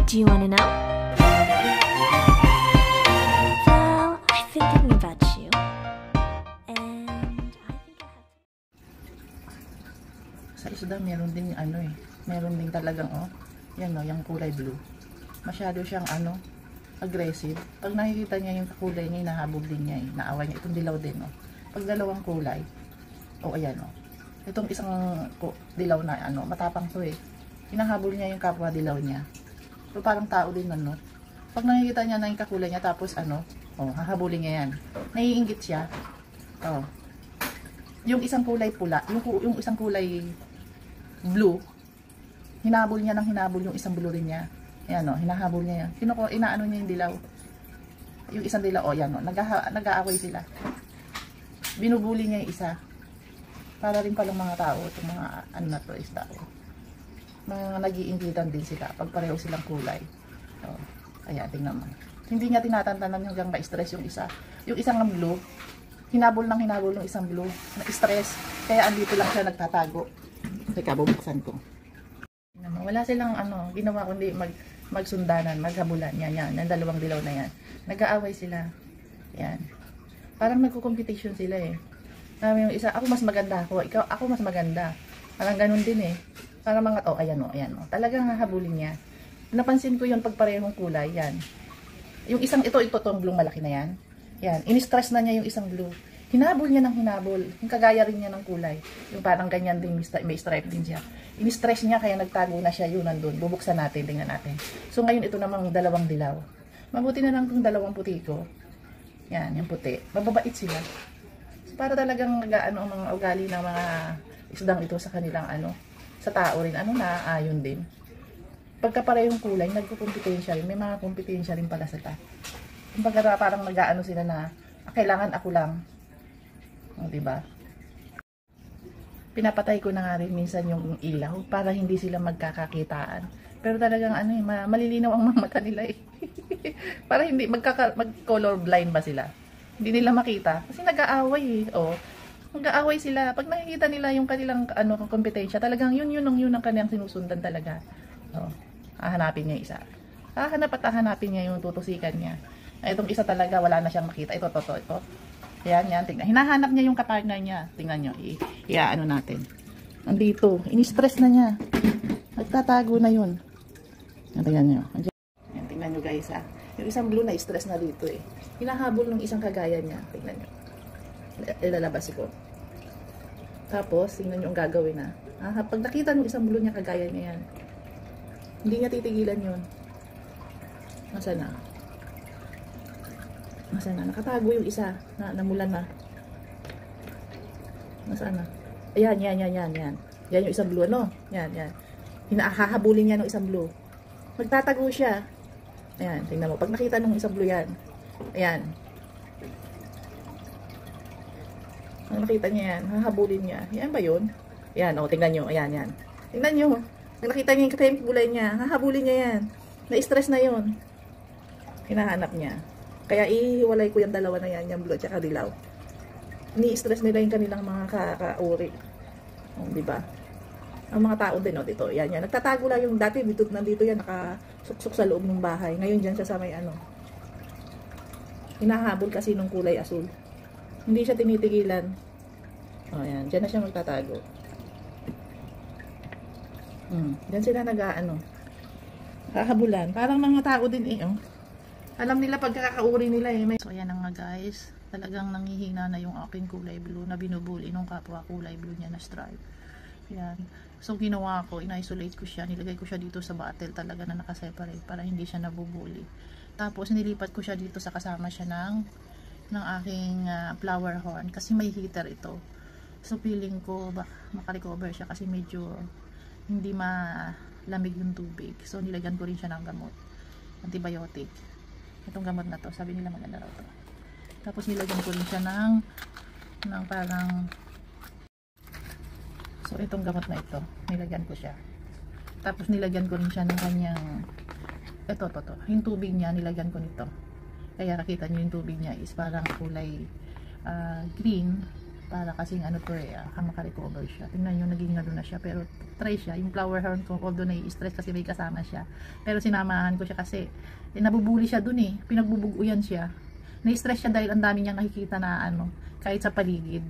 Do you want to know? Well, I've been thinking about you. And I think I have... Sa isda, meron din ano eh. Meron din talagang yan yung kulay blue. Masyado siyang aggressive. Pag nakikita niya yung kulay niya, hinahabog din niya eh. Naaway niya. Itong dilaw din Pag dalawang kulay, ayan Itong isang dilaw na matapang to eh. Hinahabol niya yung kapwa dilaw niya. So parang tao din Pag nakikita niya na yung kakulay niya, tapos hahabulin niya yan. Naiinggit siya. Yung isang kulay pula, yung isang kulay blue, hinabol niya ng hinabol yung isang blue rin niya. Ayan hinahabol niya yan. Inaano niya yung dilaw. Yung isang dilaw, yan nag-aaway sila. Binubuli niya yung isa. Para rin palang mga tao, itong mga na to is tao. Mga nag-iinggitan din sila pag pareho silang kulay. Kaya tingnan mo. Hindi niya tinatantanan hanggang ma-stress yung isa. Yung isang blue, hinabol yung isang blue. Na-stress. Kaya andito lang siya nagtatago. Teka, bubuksan ko. Wala silang ginawa kundi magsundanan, maghabulan. Yan. Ang dalawang dilaw na yan. Nag-aaway sila. Yan. Parang nagko-competition sila eh. Yung isa, ako mas maganda ikaw, ako mas maganda. Parang ganun din eh. Para mga, ayan. Talagang hahabulin niya. Napansin ko yun pag parehong kulay, yan. Yung isang, itong blue malaki na yan. Yan, in-stress na niya yung isang blue. Hinabol niya ng hinabol. Yung kagaya rin niya ng kulay. Yung parang ganyan din, may stripe din siya. In-stress niya, kaya nagtago na siya, yun nandun. Bubuksan natin, tingnan natin. So ngayon, ito namang dalawang dilaw. Mabuti na lang itong dalawang puti ko. Yan, yung puti. Mababait sila. Para talagang ang mga ugali ng mga isdang ito sa kanilang sa tao rin, naaayon din. Pagkaparehong kulay, nagkukumpetensya rin. May mga kompetensya rin pala sila. Kumbaga parang sila na, kailangan ako lang. Diba? Pinapatay ko na nga rin minsan yung ilaw para hindi sila magkakakitaan. Pero talagang malilinaw ang mga mata nila eh. Para hindi mag-color blind ba sila? Hindi nila makita kasi nag-aaway eh. Nag-aaway sila. Pag nakikita nila yung kanilang kompetensya, talagang yun ang kanilang sinusundan talaga. Hahanapin niya isa. Hahanapin niya yung tutusikan niya. Itong isa talaga wala na siyang makita. Ito. Yan, tingnan. Hinahanap niya yung kapartner niya. Tingnan niyo. Iaano natin. Andito. Ini-stress na niya. Nagtatago na yun. Tingnan niyo. Yan, tingnan niyo guys Yung isang blue na stress na dito eh. Hinahabol ng isang kagaya niya. Tingnan niyo. Ilalabas ko. Tapos, tingnan niyo ang gagawin na. Pag nakita ng isang blue niya, kagaya niya yan. Hindi niya titigilan yun. Nasaan na? Nakatago yung isa. Namulan na. Nasaan na? Ayan. Yan yung isang blue, Yan. Hahabulin niya ng isang blue. Magtatago siya. Ayan, tingnan mo. Pag nakita ng isang blue yan. Ayan. Pag nakita niya yan, hahabulin niya. Yan ba yun? Ayan, tingnan nyo. Ayan. Tingnan nyo. Pag nakita niya yung kulay niya, hahabulin niya yan. Na-stress na yun. Hinahanap niya. Kaya ihiwalay ko yung dalawa na yan, yung blue at saka dilaw. Ni-stress nila yung kanilang mga kauri. Diba? Ang mga tao din, dito. Yan. Nagtatago lang yung dati, nandito yan, nakasuksok sa loob ng bahay. Ngayon dyan siya sa may hinahabol kasi nung kulay asul. Hindi siya tinitigilan. Yan. Dyan na siya magtatago. Dyan sila hahabulan. Parang mga tao din Alam nila pagkakauri nila eh. So ayan nga guys. Talagang nanghihina na yung aking kulay blue na binubuli nung kapwa kulay blue niya na stripe. Yan. So ginawa ko, in-isolate ko siya. Nilagay ko siya dito sa bottle talaga na nakaseparate para hindi siya nabubuli. Tapos nilipat ko siya dito sa kasama siya ng aking flower horn kasi may heater ito. So feeling ko makarecover siya kasi medyo hindi malamig yung tubig. So nilagyan ko rin siya ng gamot. Antibiotic. Itong gamot na to, sabi nila maganda raw to. Tapos nilagyan ko rin siya ng parang itong gamot na ito, nilagyan ko siya. Tapos nilagyan ko rin siya ng kanyang yung tubig niya, nilagyan ko nito. Kaya nakita niyo yung tubig niya is parang kulay green Para kasing ano to makarecover siya. Tingnan nyo, naging ano na siya. Pero try siya. Yung flower horn ko, although nai-stress kasi may kasama siya. Pero sinamahan ko siya kasi nabubuli siya dun pinagbubuguyan siya. Na-stress siya dahil ang dami niyang nakikita na ano, kahit sa paligid.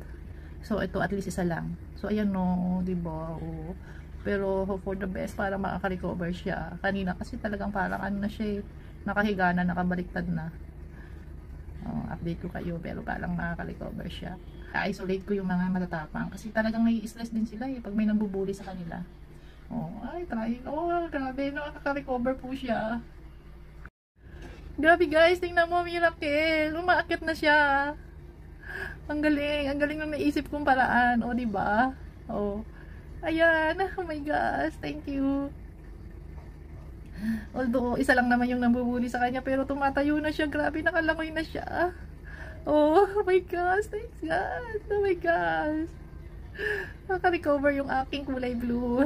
So ito at least isa lang. So ayan no, diba? Oh. Pero hope for the best para makaka-recover siya. Kanina kasi talagang parang ano na siya nakahiga na, nakabaliktad na. Update ko kayo, pero parang makaka-recover siya. I-isolate ko yung mga matatapang kasi talagang nai-stress din sila pag may nambubuli sa kanila. Grabe, nakaka-recover po siya. Grabe guys, tingnan mo, miracle. Umaakit na siya. Ang galing ng naisip kong paraan, diba? Ayan, oh my gosh, thank you. Although, isa lang naman yung nambubuli sa kanya, pero tumatayo na siya. Grabe, nakalangoy na siya. Oh my gosh, thanks God. Oh my gosh. Naka-recover yung aking kulay blue.